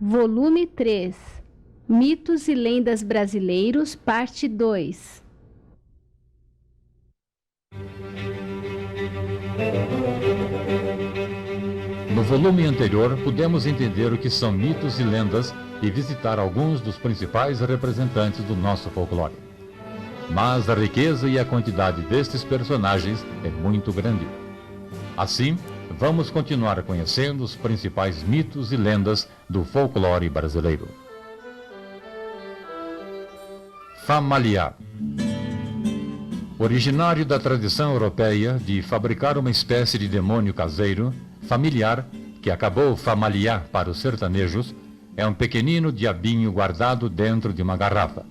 Volume 3, Mitos e Lendas Brasileiros, Parte 2. No volume anterior, pudemos entender o que são mitos e lendas e visitar alguns dos principais representantes do nosso folclore. Mas a riqueza e a quantidade destes personagens é muito grande. Assim, vamos continuar conhecendo os principais mitos e lendas do folclore brasileiro. Familiar. Originário da tradição europeia de fabricar uma espécie de demônio caseiro, familiar, que acabou familiar para os sertanejos, é um pequenino diabinho guardado dentro de uma garrafa.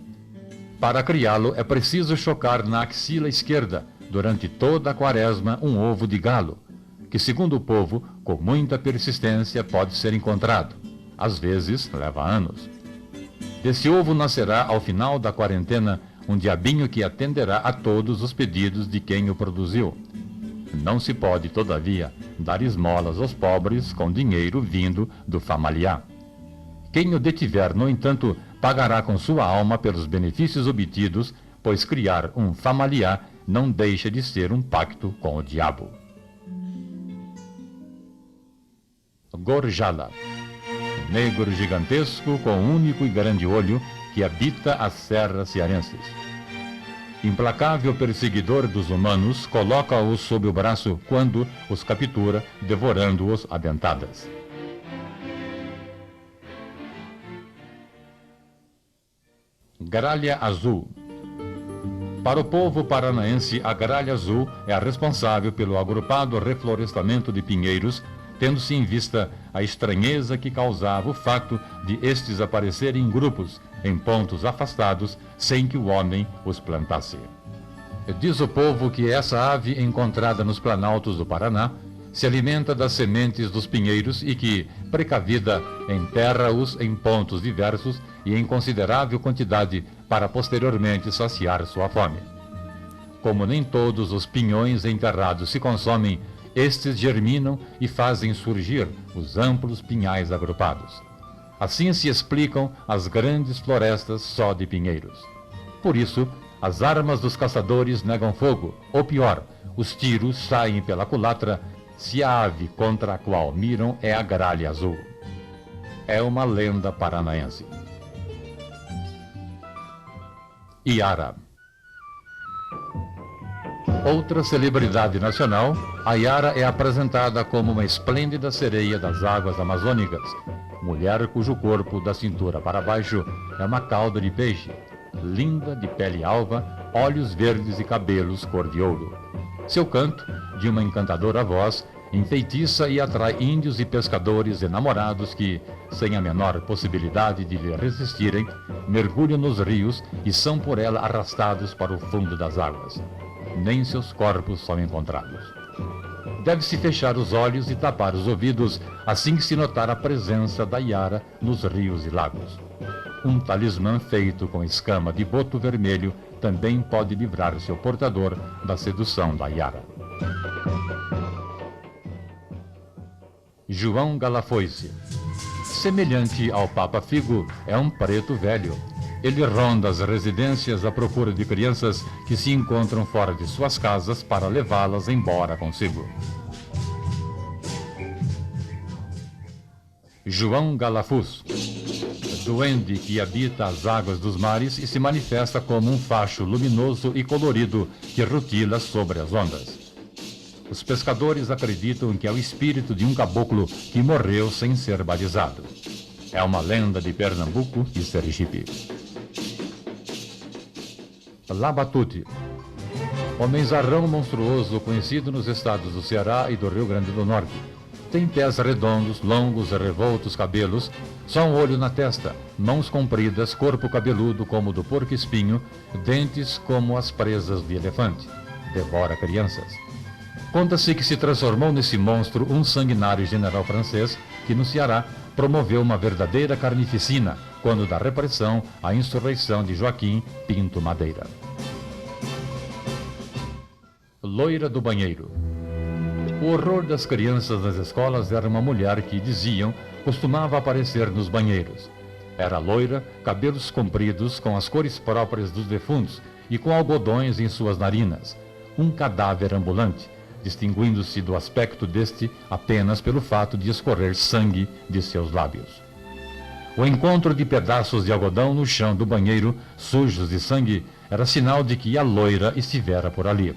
Para criá-lo é preciso chocar na axila esquerda, durante toda a quaresma, um ovo de galo, que, segundo o povo, com muita persistência pode ser encontrado. Às vezes, leva anos. Desse ovo nascerá, ao final da quarentena, um diabinho que atenderá a todos os pedidos de quem o produziu. Não se pode, todavia, dar esmolas aos pobres com dinheiro vindo do familiar. Quem o detiver, no entanto, pagará com sua alma pelos benefícios obtidos, pois criar um familiar não deixa de ser um pacto com o diabo. Gorjala. Negro gigantesco com único e grande olho que habita as serras cearenses. Implacável perseguidor dos humanos, coloca-os sob o braço quando os captura, devorando-os a dentadas. Gralha azul. Para o povo paranaense, a gralha azul é a responsável pelo agrupado reflorestamento de pinheiros, tendo-se em vista a estranheza que causava o fato de estes aparecerem em grupos, em pontos afastados, sem que o homem os plantasse. Diz o povo que essa ave encontrada nos planaltos do Paraná se alimenta das sementes dos pinheiros e que, precavida, enterra-os em pontos diversos e em considerável quantidade para posteriormente saciar sua fome. Como nem todos os pinhões enterrados se consomem, estes germinam e fazem surgir os amplos pinhais agrupados. Assim se explicam as grandes florestas só de pinheiros. Por isso, as armas dos caçadores negam fogo, ou pior, os tiros saem pela culatra se a ave contra a qual miram é a gralha azul. É uma lenda paranaense. Iara. Outra celebridade nacional, a Iara é apresentada como uma esplêndida sereia das águas amazônicas, mulher cujo corpo, da cintura para baixo, é uma cauda de peixe, linda, de pele alva, olhos verdes e cabelos cor de ouro. Seu canto, de uma encantadora voz, enfeitiça e atrai índios e pescadores enamorados que, sem a menor possibilidade de lhe resistirem, mergulham nos rios e são por ela arrastados para o fundo das águas. Nem seus corpos são encontrados. Deve-se fechar os olhos e tapar os ouvidos assim que se notar a presença da Iara nos rios e lagos. Um talismã feito com escama de boto vermelho também pode livrar seu portador da sedução da Iara. João Galafoice. Semelhante ao Papa Figo, é um preto velho. Ele ronda as residências à procura de crianças que se encontram fora de suas casas para levá-las embora consigo. João Galafus. Duende que habita as águas dos mares e se manifesta como um facho luminoso e colorido que rutila sobre as ondas. Os pescadores acreditam que é o espírito de um caboclo que morreu sem ser batizado. É uma lenda de Pernambuco e Sergipe. Labatute. Homenzarrão monstruoso conhecido nos estados do Ceará e do Rio Grande do Norte. Tem pés redondos, longos e revoltos cabelos, só um olho na testa, mãos compridas, corpo cabeludo como o do porco-espinho, dentes como as presas de elefante. Devora crianças. Conta-se que se transformou nesse monstro um sanguinário general francês que, no Ceará, promoveu uma verdadeira carnificina quando da repressão à insurreição de Joaquim Pinto Madeira. Loira do banheiro. O horror das crianças nas escolas era uma mulher que, diziam, costumava aparecer nos banheiros. Era loira, cabelos compridos com as cores próprias dos defuntos e com algodões em suas narinas. Um cadáver ambulante, distinguindo-se do aspecto deste apenas pelo fato de escorrer sangue de seus lábios. O encontro de pedaços de algodão no chão do banheiro, sujos de sangue, era sinal de que a loira estivera por ali.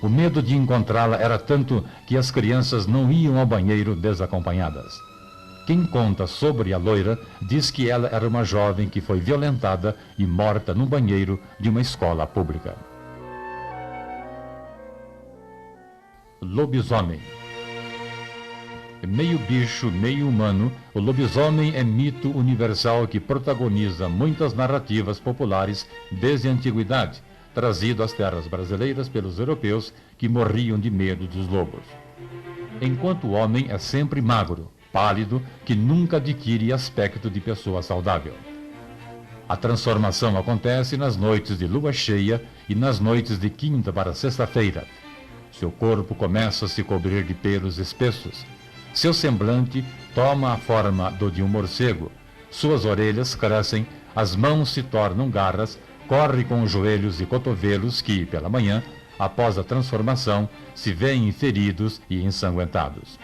O medo de encontrá-la era tanto que as crianças não iam ao banheiro desacompanhadas. Quem conta sobre a loira diz que ela era uma jovem que foi violentada e morta no banheiro de uma escola pública. Lobisomem. Meio bicho, meio humano, o lobisomem é mito universal que protagoniza muitas narrativas populares desde a antiguidade, trazido às terras brasileiras pelos europeus que morriam de medo dos lobos. Enquanto o homem é sempre magro, pálido, que nunca adquire aspecto de pessoa saudável. A transformação acontece nas noites de lua cheia e nas noites de quinta para sexta-feira. Seu corpo começa a se cobrir de pelos espessos. Seu semblante toma a forma do de um morcego. Suas orelhas crescem, as mãos se tornam garras, corre com os joelhos e cotovelos que, pela manhã, após a transformação, se veem feridos e ensanguentados.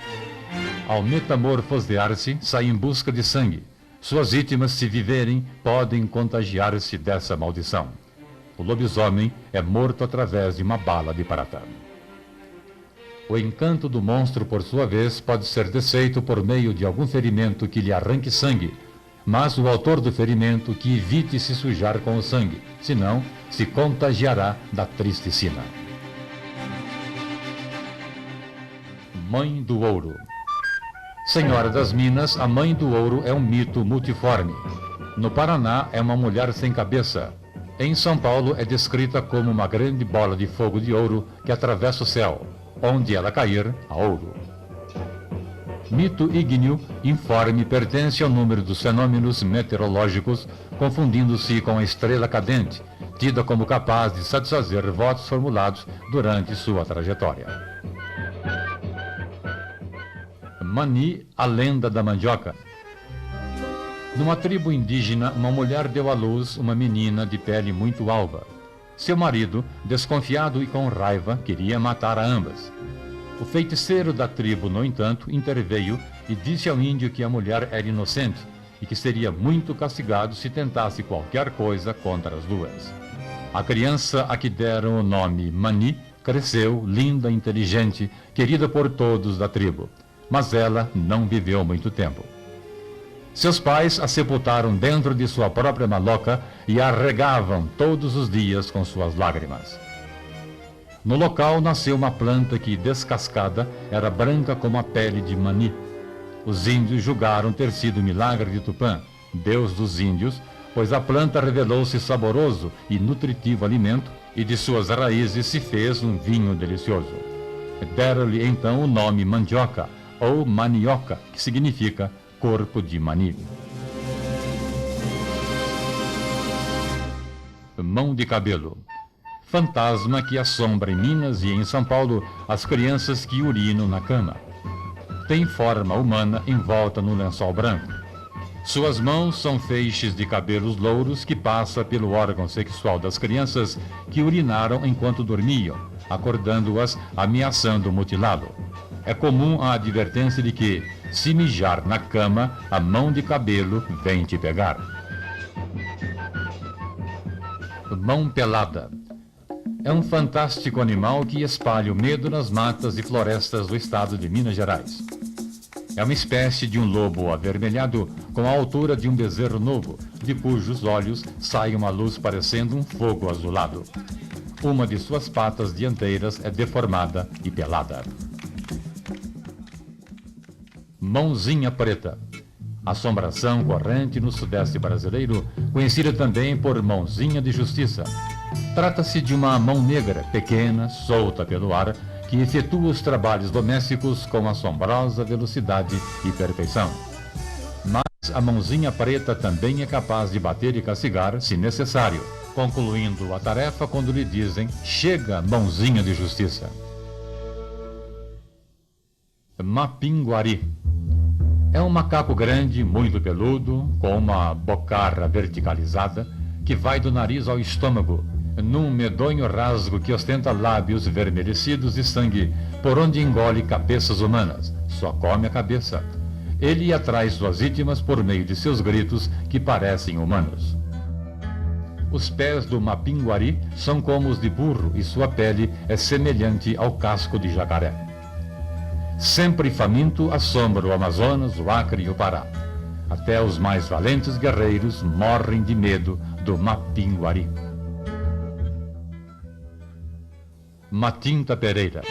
Ao metamorfosear-se, sai em busca de sangue. Suas vítimas, se viverem, podem contagiar-se dessa maldição. O lobisomem é morto através de uma bala de prata. O encanto do monstro, por sua vez, pode ser desfeito por meio de algum ferimento que lhe arranque sangue, mas o autor do ferimento que evite se sujar com o sangue, senão se contagiará da triste sina. Mãe do Ouro. Senhora das Minas, a Mãe do Ouro é um mito multiforme. No Paraná é uma mulher sem cabeça. Em São Paulo é descrita como uma grande bola de fogo de ouro que atravessa o céu. Onde ela cair, há ouro. Mito ígneo, informe, pertence ao número dos fenômenos meteorológicos, confundindo-se com a estrela cadente, tida como capaz de satisfazer votos formulados durante sua trajetória. Mani, a lenda da mandioca. Numa tribo indígena, uma mulher deu à luz uma menina de pele muito alva. Seu marido, desconfiado e com raiva, queria matar a ambas. O feiticeiro da tribo, no entanto, interveio e disse ao índio que a mulher era inocente e que seria muito castigado se tentasse qualquer coisa contra as duas. A criança a que deram o nome Mani cresceu, linda, inteligente, querida por todos da tribo, mas ela não viveu muito tempo. Seus pais a sepultaram dentro de sua própria maloca e a regavam todos os dias com suas lágrimas. No local nasceu uma planta que, descascada, era branca como a pele de Mani. Os índios julgaram ter sido o milagre de Tupã, deus dos índios, pois a planta revelou-se saboroso e nutritivo alimento e de suas raízes se fez um vinho delicioso. Deram-lhe então o nome mandioca, ou manioca, que significa corpo de Mani. Mão de cabelo. Fantasma que assombra em Minas e em São Paulo as crianças que urinam na cama. Tem forma humana envolta no lençol branco. Suas mãos são feixes de cabelos louros que passa pelo órgão sexual das crianças que urinaram enquanto dormiam, acordando-as, ameaçando mutilá-lo. É comum a advertência de que, se mijar na cama, a mão de cabelo vem te pegar. Mão pelada. É um fantástico animal que espalha o medo nas matas e florestas do estado de Minas Gerais. É uma espécie de um lobo avermelhado com a altura de um bezerro novo, de cujos olhos sai uma luz parecendo um fogo azulado. Uma de suas patas dianteiras é deformada e pelada. Mãozinha preta. Assombração corrente no sudeste brasileiro, conhecida também por mãozinha de justiça. Trata-se de uma mão negra, pequena, solta pelo ar, que efetua os trabalhos domésticos com assombrosa velocidade e perfeição. Mas a mãozinha preta também é capaz de bater e castigar, se necessário, concluindo a tarefa quando lhe dizem: chega, mãozinha de justiça. Mapinguari. É um macaco grande, muito peludo, com uma bocarra verticalizada, que vai do nariz ao estômago, num medonho rasgo que ostenta lábios vermelhecidos de sangue, por onde engole cabeças humanas. Só come a cabeça. Ele atrai suas vítimas por meio de seus gritos que parecem humanos. Os pés do Mapinguari são como os de burro e sua pele é semelhante ao casco de jacaré. Sempre faminto, assombra o Amazonas, o Acre e o Pará. Até os mais valentes guerreiros morrem de medo do Mapinguari. Matinta Pereira.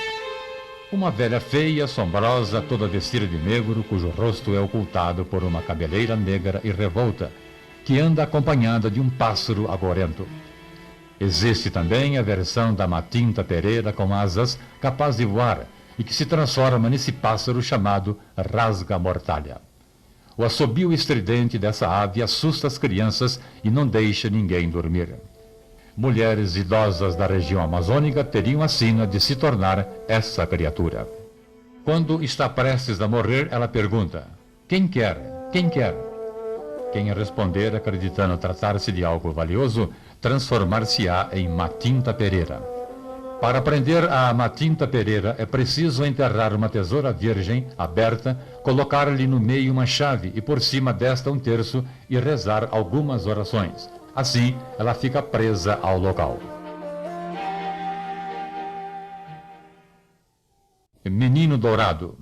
Uma velha feia, assombrosa, toda vestida de negro, cujo rosto é ocultado por uma cabeleira negra e revolta, que anda acompanhada de um pássaro agorento. Existe também a versão da Matinta Pereira com asas, capaz de voar, e que se transforma nesse pássaro chamado rasga-mortalha. O assobio estridente dessa ave assusta as crianças e não deixa ninguém dormir. Mulheres idosas da região amazônica teriam a sina de se tornar essa criatura. Quando está prestes a morrer, ela pergunta: "Quem quer? Quem quer?" Quem responder, acreditando tratar-se de algo valioso, transformar-se-á em Matinta Pereira. Para prender a Matinta Pereira, é preciso enterrar uma tesoura virgem, aberta, colocar-lhe no meio uma chave e por cima desta um terço e rezar algumas orações. Assim, ela fica presa ao local. Menino Dourado.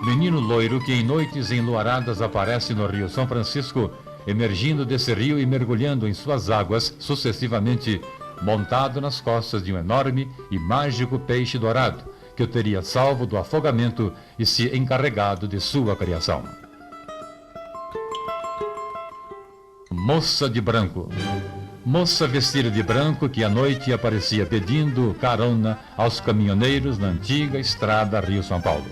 Menino loiro que em noites enluaradas aparece no Rio São Francisco, emergindo desse rio e mergulhando em suas águas sucessivamente, montado nas costas de um enorme e mágico peixe dourado, que o teria salvo do afogamento e se encarregado de sua criação. Moça de branco. Moça vestida de branco que à noite aparecia pedindo carona aos caminhoneiros na antiga estrada Rio-São Paulo.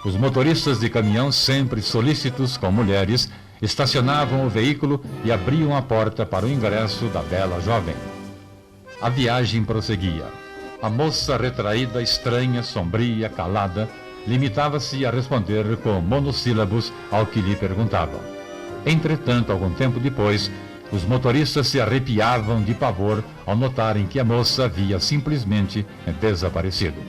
Os motoristas de caminhão, sempre solícitos com mulheres, estacionavam o veículo e abriam a porta para o ingresso da bela jovem. A viagem prosseguia. A moça retraída, estranha, sombria, calada, limitava-se a responder com monossílabos ao que lhe perguntavam. Entretanto, algum tempo depois, os motoristas se arrepiavam de pavor ao notarem que a moça havia simplesmente desaparecido.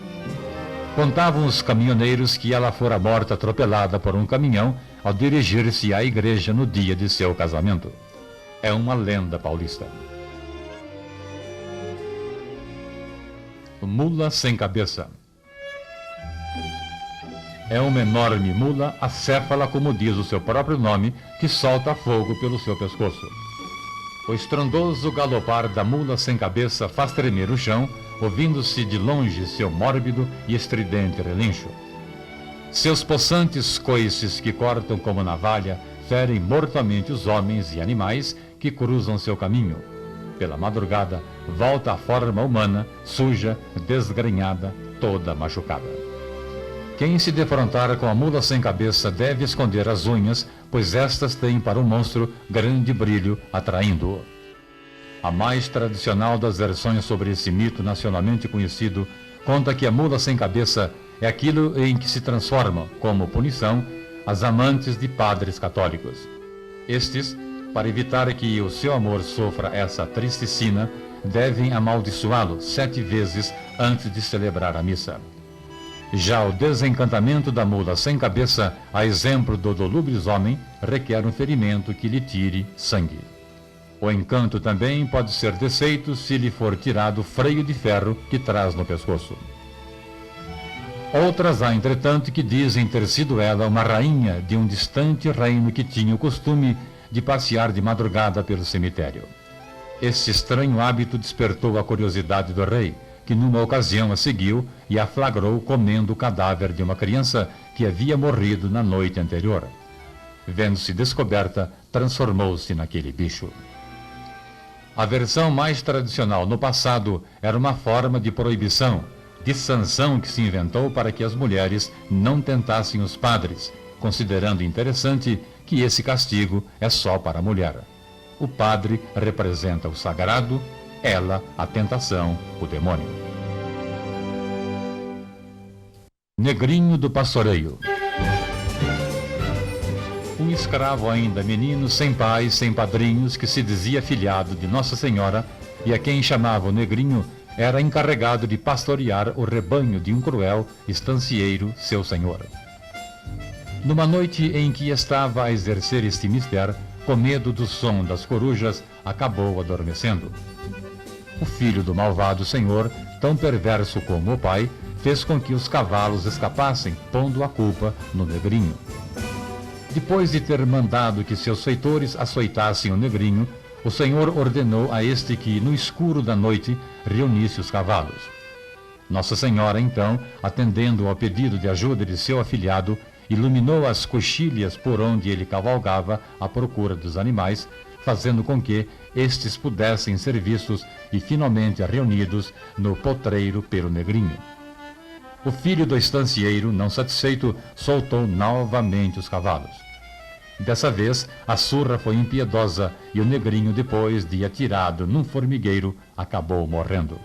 Contavam os caminhoneiros que ela fora morta atropelada por um caminhão ao dirigir-se à igreja no dia de seu casamento. É uma lenda paulista. Mula sem cabeça. É uma enorme mula acéfala, como diz o seu próprio nome, que solta fogo pelo seu pescoço. O estrondoso galopar da mula sem cabeça faz tremer o chão, ouvindo-se de longe seu mórbido e estridente relincho. Seus possantes coices que cortam como navalha ferem mortalmente os homens e animais que cruzam seu caminho. Pela madrugada, volta à forma humana, suja, desgrenhada, toda machucada. Quem se defrontar com a mula sem cabeça deve esconder as unhas, pois estas têm para o monstro grande brilho, atraindo-o. A mais tradicional das versões sobre esse mito nacionalmente conhecido conta que a mula sem cabeça é aquilo em que se transformam, como punição, as amantes de padres católicos. Estes, para evitar que o seu amor sofra essa triste sina, devem amaldiçoá-lo 7 vezes antes de celebrar a missa. Já o desencantamento da mula sem cabeça, a exemplo do lobisomem, requer um ferimento que lhe tire sangue. O encanto também pode ser desfeito se lhe for tirado o freio de ferro que traz no pescoço. Outras há, entretanto, que dizem ter sido ela uma rainha de um distante reino que tinha o costume de passear de madrugada pelo cemitério. Esse estranho hábito despertou a curiosidade do rei, que numa ocasião a seguiu e a flagrou comendo o cadáver de uma criança que havia morrido na noite anterior. Vendo-se descoberta, transformou-se naquele bicho. A versão mais tradicional no passado era uma forma de proibição, de sanção que se inventou para que as mulheres não tentassem os padres, considerando interessante que esse castigo é só para a mulher. O padre representa o sagrado, ela a tentação, o demônio. Negrinho do Pastoreio. Um escravo ainda menino, sem pai, sem padrinhos, que se dizia filhado de Nossa Senhora e a quem chamava o Negrinho, era encarregado de pastorear o rebanho de um cruel estancieiro, seu senhor. Numa noite em que estava a exercer este mistério, com medo do som das corujas, acabou adormecendo. O filho do malvado senhor, tão perverso como o pai, fez com que os cavalos escapassem, pondo a culpa no Negrinho. Depois de ter mandado que seus feitores açoitassem o Negrinho, o senhor ordenou a este que, no escuro da noite, reunisse os cavalos. Nossa Senhora, então, atendendo ao pedido de ajuda de seu afilhado, iluminou as coxilhas por onde ele cavalgava à procura dos animais, fazendo com que estes pudessem ser vistos e finalmente reunidos no potreiro pelo Negrinho. O filho do estancieiro, não satisfeito, soltou novamente os cavalos. Dessa vez, a surra foi impiedosa e o Negrinho, depois de atirado num formigueiro, acabou morrendo.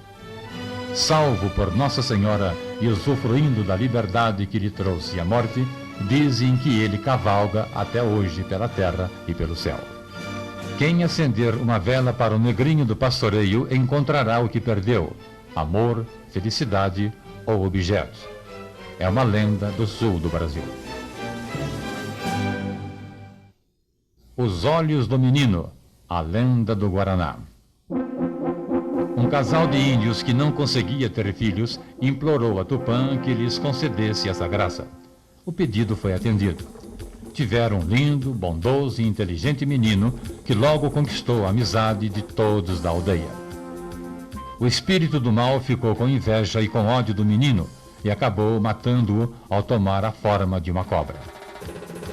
Salvo por Nossa Senhora e usufruindo da liberdade que lhe trouxe a morte, dizem que ele cavalga até hoje pela terra e pelo céu. Quem acender uma vela para o Negrinho do Pastoreio encontrará o que perdeu: amor, felicidade ou objetos. É uma lenda do sul do Brasil. Os Olhos do Menino, a lenda do Guaraná. Um casal de índios que não conseguia ter filhos implorou a Tupã que lhes concedesse essa graça. O pedido foi atendido. Tiveram um lindo, bondoso e inteligente menino que logo conquistou a amizade de todos da aldeia. O espírito do mal ficou com inveja e com ódio do menino e acabou matando-o ao tomar a forma de uma cobra.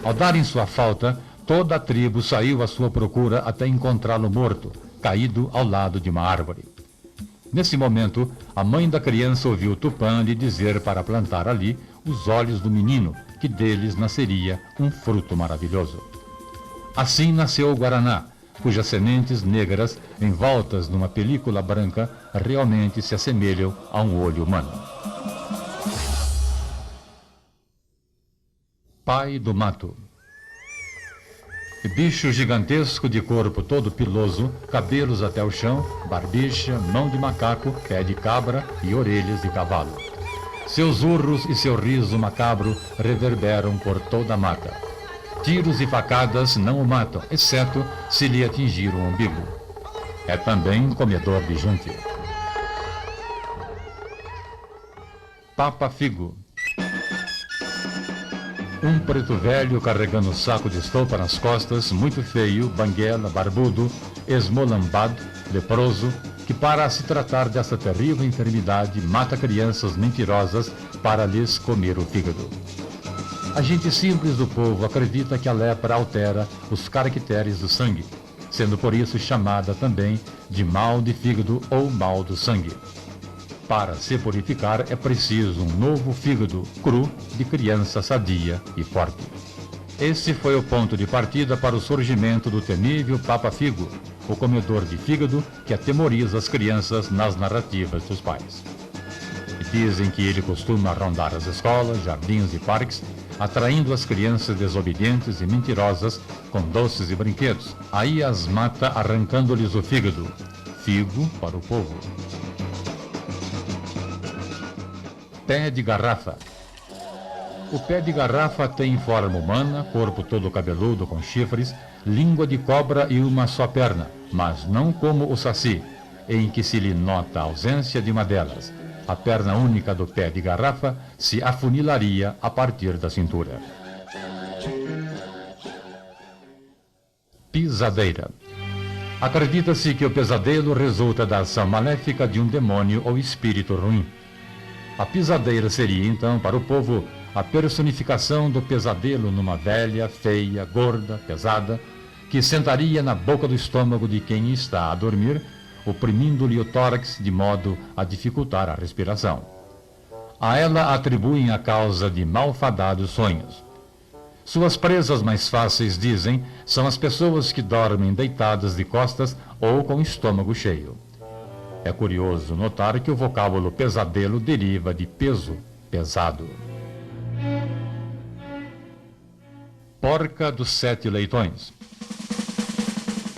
Ao darem sua falta, toda a tribo saiu à sua procura até encontrá-lo morto, caído ao lado de uma árvore. Nesse momento, a mãe da criança ouviu Tupã lhe dizer para plantar ali os olhos do menino, que deles nasceria um fruto maravilhoso. Assim nasceu o Guaraná, cujas sementes negras, envoltas numa película branca, realmente se assemelham a um olho humano. Pai do Mato. Bicho gigantesco de corpo todo piloso, cabelos até o chão, barbicha, mão de macaco, pé de cabra e orelhas de cavalo. Seus urros e seu riso macabro reverberam por toda a mata. Tiros e facadas não o matam, exceto se lhe atingir o umbigo. É também comedor de gente. Papa Figo. Um preto velho carregando um saco de estopa nas costas, muito feio, banguela, barbudo, esmolambado, leproso, que para se tratar dessa terrível enfermidade mata crianças mentirosas para lhes comer o fígado. A gente simples do povo acredita que a lepra altera os caracteres do sangue, sendo por isso chamada também de mal de fígado ou mal do sangue. Para se purificar é preciso um novo fígado cru de criança sadia e forte. Esse foi o ponto de partida para o surgimento do temível Papa Figo, o comedor de fígado que atemoriza as crianças nas narrativas dos pais. E dizem que ele costuma rondar as escolas, jardins e parques, atraindo as crianças desobedientes e mentirosas com doces e brinquedos. Aí as mata arrancando-lhes o fígado. Figo para o povo. Pé de garrafa. O pé de garrafa tem forma humana, corpo todo cabeludo com chifres, língua de cobra e uma só perna, mas não como o saci, em que se lhe nota a ausência de uma delas. A perna única do pé de garrafa se afunilaria a partir da cintura. Pisadeira. Acredita-se que o pesadelo resulta da ação maléfica de um demônio ou espírito ruim. A pisadeira seria, então, para o povo, a personificação do pesadelo numa velha, feia, gorda, pesada, que sentaria na boca do estômago de quem está a dormir, oprimindo-lhe o tórax de modo a dificultar a respiração. A ela atribuem a causa de malfadados sonhos. Suas presas mais fáceis, dizem, são as pessoas que dormem deitadas de costas ou com o estômago cheio. É curioso notar que o vocábulo pesadelo deriva de peso, pesado. Porca dos 7 Leitões.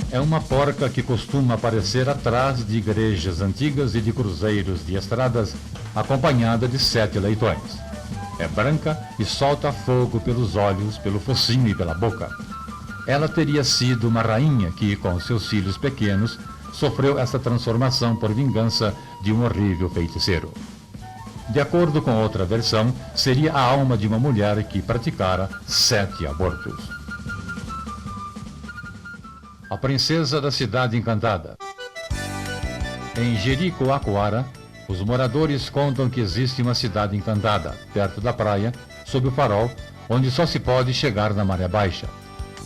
É uma porca que costuma aparecer atrás de igrejas antigas e de cruzeiros de estradas, acompanhada de 7 leitões. É branca e solta fogo pelos olhos, pelo focinho e pela boca. Ela teria sido uma rainha que, com seus filhos pequenos, sofreu essa transformação por vingança de um horrível feiticeiro. De acordo com outra versão, seria a alma de uma mulher que praticara 7 abortos. A Princesa da Cidade Encantada. Em Jericoacoara, os moradores contam que existe uma cidade encantada, perto da praia, sob o farol, onde só se pode chegar na maré baixa.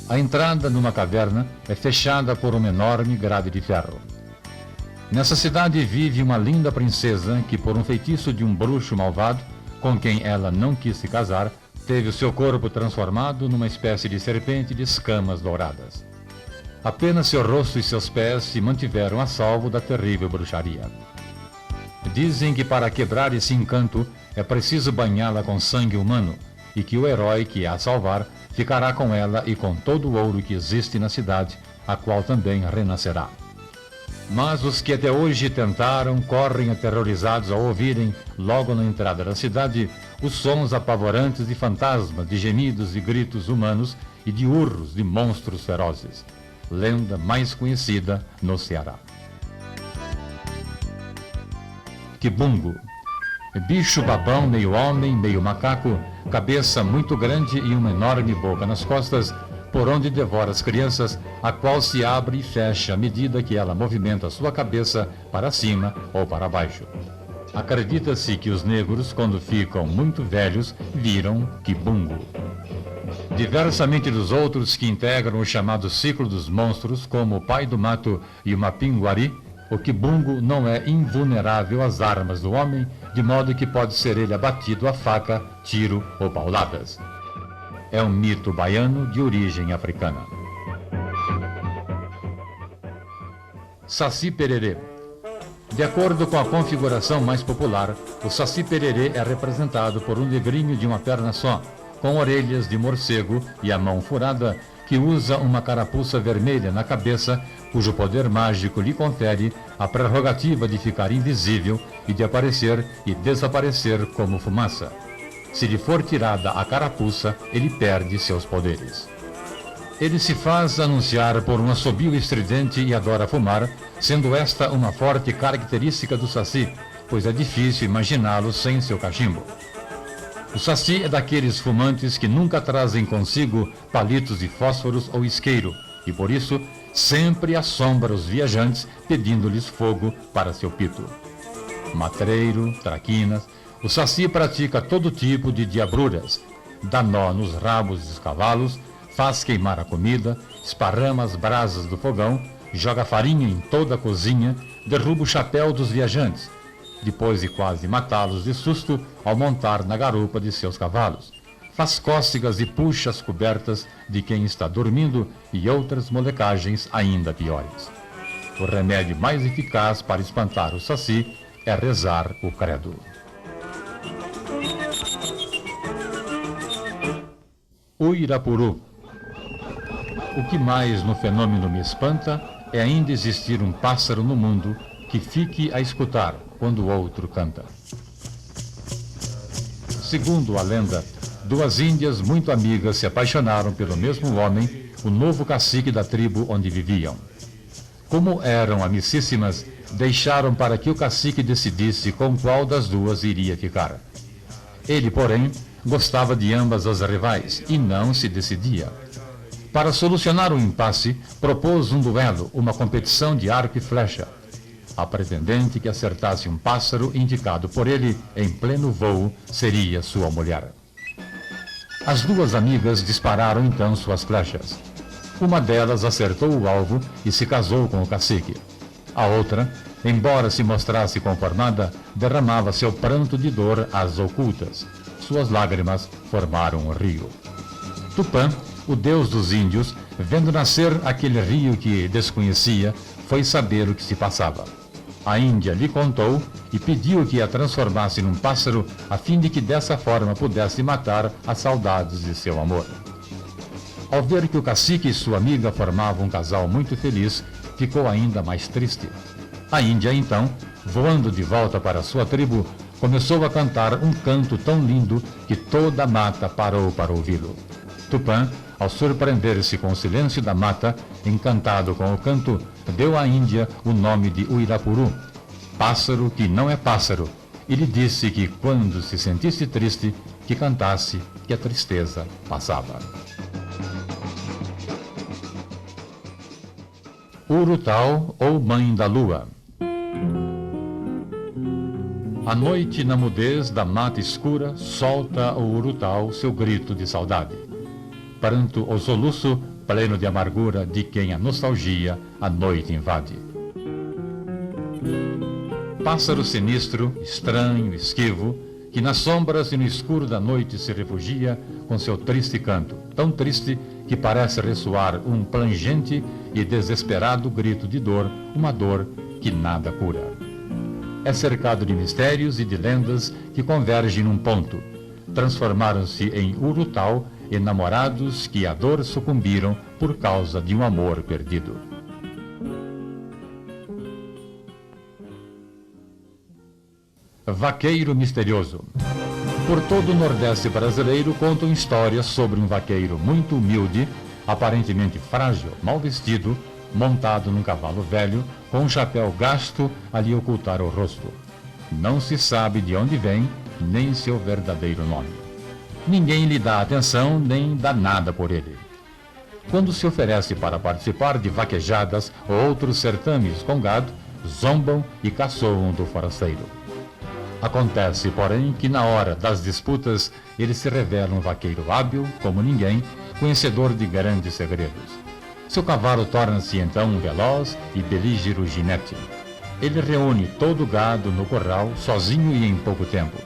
A entrada numa caverna é fechada por uma enorme grade de ferro. Nessa cidade vive uma linda princesa que, por um feitiço de um bruxo malvado, com quem ela não quis se casar, teve o seu corpo transformado numa espécie de serpente de escamas douradas. Apenas seu rosto e seus pés se mantiveram a salvo da terrível bruxaria. Dizem que para quebrar esse encanto é preciso banhá-la com sangue humano e que o herói que a salvar ficará com ela e com todo o ouro que existe na cidade, a qual também renascerá. Mas os que até hoje tentaram correm aterrorizados ao ouvirem, logo na entrada da cidade, os sons apavorantes de fantasmas, de gemidos e gritos humanos e de urros de monstros ferozes. Lenda mais conhecida no Ceará. Quibungo. Bicho babão, meio homem, meio macaco, cabeça muito grande e uma enorme boca nas costas, por onde devora as crianças, a qual se abre e fecha à medida que ela movimenta sua cabeça para cima ou para baixo. Acredita-se que os negros, quando ficam muito velhos, viram quibungo. Diversamente dos outros que integram o chamado ciclo dos monstros, como o pai do mato e o mapinguari, o quibungo não é invulnerável às armas do homem, de modo que pode ser ele abatido a faca, tiro ou pauladas. É um mito baiano de origem africana. Saci Pererê. De acordo com a configuração mais popular, o Saci Pererê é representado por um negrinho de uma perna só, com orelhas de morcego e a mão furada, que usa uma carapuça vermelha na cabeça, cujo poder mágico lhe confere a prerrogativa de ficar invisível e de aparecer e desaparecer como fumaça. Se lhe for tirada a carapuça, ele perde seus poderes. Ele se faz anunciar por um assobio estridente e adora fumar, sendo esta uma forte característica do Saci, pois é difícil imaginá-lo sem seu cachimbo. O Saci é daqueles fumantes que nunca trazem consigo palitos de fósforos ou isqueiro, e por isso sempre assombra os viajantes pedindo-lhes fogo para seu pito. Matreiro, traquinas, o Saci pratica todo tipo de diabruras, dá nó nos rabos dos cavalos, faz queimar a comida, esparrama as brasas do fogão, joga farinha em toda a cozinha, derruba o chapéu dos viajantes, depois de quase matá-los de susto ao montar na garupa de seus cavalos. Faz cócegas e puxa as cobertas de quem está dormindo e outras molecagens ainda piores. O remédio mais eficaz para espantar o Saci é rezar o credo. O Irapuru. O que mais no fenômeno me espanta é ainda existir um pássaro no mundo que fique a escutar quando o outro canta. Segundo a lenda, duas índias muito amigas se apaixonaram pelo mesmo homem, o novo cacique da tribo onde viviam. Como eram amicíssimas, deixaram para que o cacique decidisse com qual das duas iria ficar. Ele, porém, gostava de ambas as rivais e não se decidia. Para solucionar o impasse, propôs um duelo, uma competição de arco e flecha. A pretendente que acertasse um pássaro indicado por ele em pleno voo seria sua mulher. As duas amigas dispararam então suas flechas. Uma delas acertou o alvo e se casou com o cacique. A outra, embora se mostrasse conformada, derramava seu pranto de dor às ocultas. Suas lágrimas formaram um rio. Tupã, o deus dos índios, vendo nascer aquele rio que desconhecia, foi saber o que se passava. A Índia lhe contou e pediu que a transformasse num pássaro, a fim de que dessa forma pudesse matar as saudades de seu amor. Ao ver que o cacique e sua amiga formavam um casal muito feliz, ficou ainda mais triste. A Índia, então, voando de volta para sua tribo, começou a cantar um canto tão lindo que toda a mata parou para ouvi-lo. Tupã, ao surpreender-se com o silêncio da mata, encantado com o canto, deu à Índia o nome de Uirapuru, pássaro que não é pássaro, e lhe disse que quando se sentisse triste, que cantasse, que a tristeza passava. Urutau, ou Mãe da Lua. À noite, na mudez da mata escura, solta o urutau seu grito de saudade. Pranto ou soluço, pleno de amargura de quem a nostalgia a noite invade. Pássaro sinistro, estranho, esquivo, que nas sombras e no escuro da noite se refugia com seu triste canto, tão triste que parece ressoar um plangente e desesperado grito de dor, uma dor que nada cura. É cercado de mistérios e de lendas que convergem num ponto. Transformaram-se em urutau, enamorados que à dor sucumbiram por causa de um amor perdido. Vaqueiro misterioso. Por todo o Nordeste brasileiro contam histórias sobre um vaqueiro muito humilde, aparentemente frágil, mal vestido, montado num cavalo velho, com um chapéu gasto a lhe ocultar o rosto. Não se sabe de onde vem, nem seu verdadeiro nome. Ninguém lhe dá atenção, nem dá nada por ele. Quando se oferece para participar de vaquejadas ou outros certames com gado, zombam e caçoam do forasteiro. Acontece, porém, que na hora das disputas ele se revela um vaqueiro hábil como ninguém, conhecedor de grandes segredos. Seu cavalo torna-se então um veloz e belígero ginete. Ele reúne todo o gado no corral, sozinho e em pouco tempo.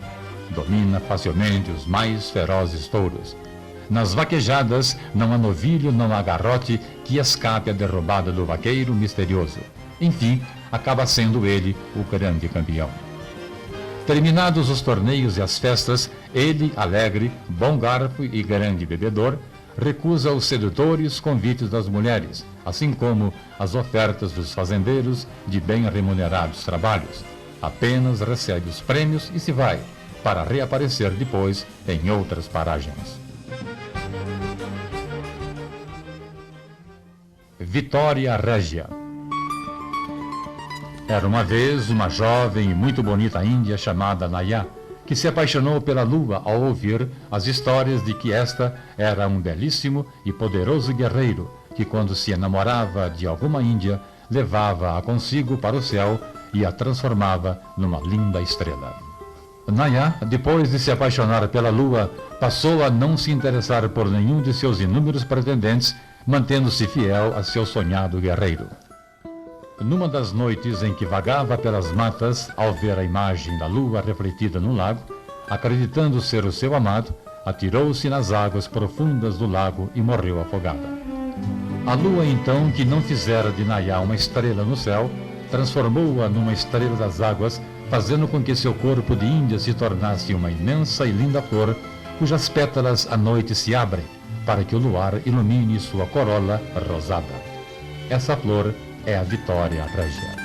Domina facilmente os mais ferozes touros. Nas vaquejadas não há novilho, não há garrote que escape à derrubada do vaqueiro misterioso. Enfim, acaba sendo ele o grande campeão. Terminados os torneios e as festas, ele, alegre, bom garfo e grande bebedor, recusa os sedutores convites das mulheres, assim como as ofertas dos fazendeiros de bem remunerados trabalhos. Apenas recebe os prêmios e se vai, para reaparecer depois em outras paragens. Vitória Régia. Era uma vez uma jovem e muito bonita índia chamada Nayá, que se apaixonou pela lua ao ouvir as histórias de que esta era um belíssimo e poderoso guerreiro, que quando se enamorava de alguma índia, levava-a consigo para o céu e a transformava numa linda estrela. Nayá, depois de se apaixonar pela lua, passou a não se interessar por nenhum de seus inúmeros pretendentes, mantendo-se fiel a seu sonhado guerreiro. Numa das noites em que vagava pelas matas, ao ver a imagem da lua refletida no lago, acreditando ser o seu amado, atirou-se nas águas profundas do lago e morreu afogada. A lua, então, que não fizera de Nayá uma estrela no céu, transformou-a numa estrela das águas, fazendo com que seu corpo de índia se tornasse uma imensa e linda flor, cujas pétalas à noite se abrem, para que o luar ilumine sua corola rosada. Essa flor é a Vitória Régia.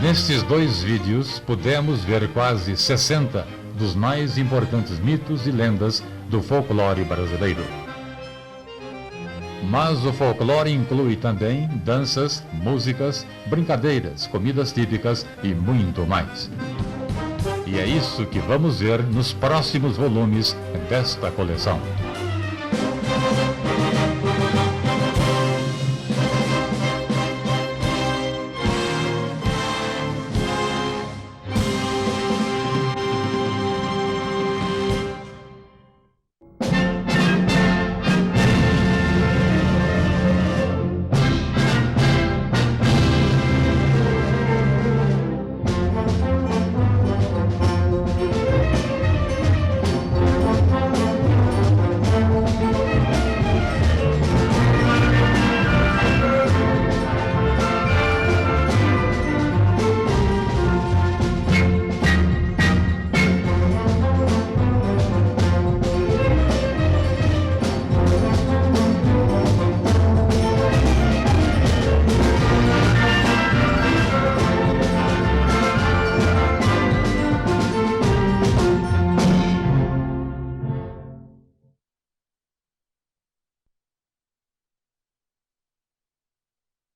Nestes dois vídeos, pudemos ver quase 60 dos mais importantes mitos e lendas do folclore brasileiro. Mas o folclore inclui também danças, músicas, brincadeiras, comidas típicas e muito mais. E é isso que vamos ver nos próximos volumes desta coleção.